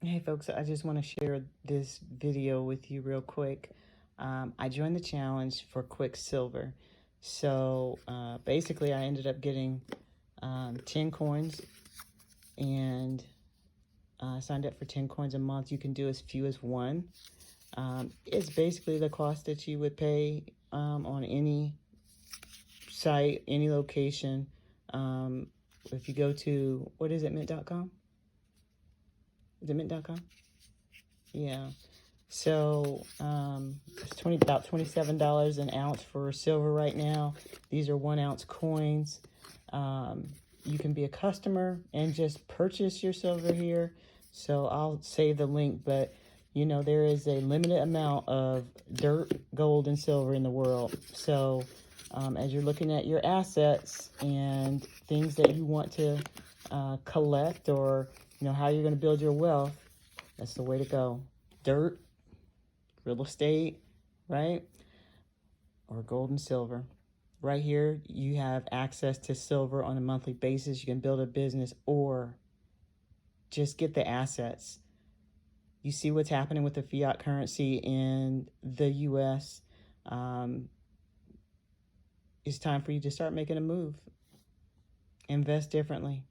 Hey folks, I just want to share this video with you real quick. I joined the challenge for Quicksilver. So basically I ended up getting 10 coins and signed up for 10 coins a month. You can do as few as one. It's basically the cost that you would pay on any site, any location. If you go to, what is it, mint.com? Is it mint.com? Yeah. So it's about $27 an ounce for silver right now. These are 1 ounce coins. You can be a customer and just purchase your silver here. So I'll save the link, but you know, there is a limited amount of dirt, gold, and silver in the world. So as you're looking at your assets and things that you want to collect, or you know how you're going to build your wealth, that's the way to go. Dirt, real estate, right? Or gold and silver. Right here, you have access to silver on a monthly basis. You can build a business or just get the assets. You see what's happening with the fiat currency in the U.S. It's time for you to start making a move. Invest differently.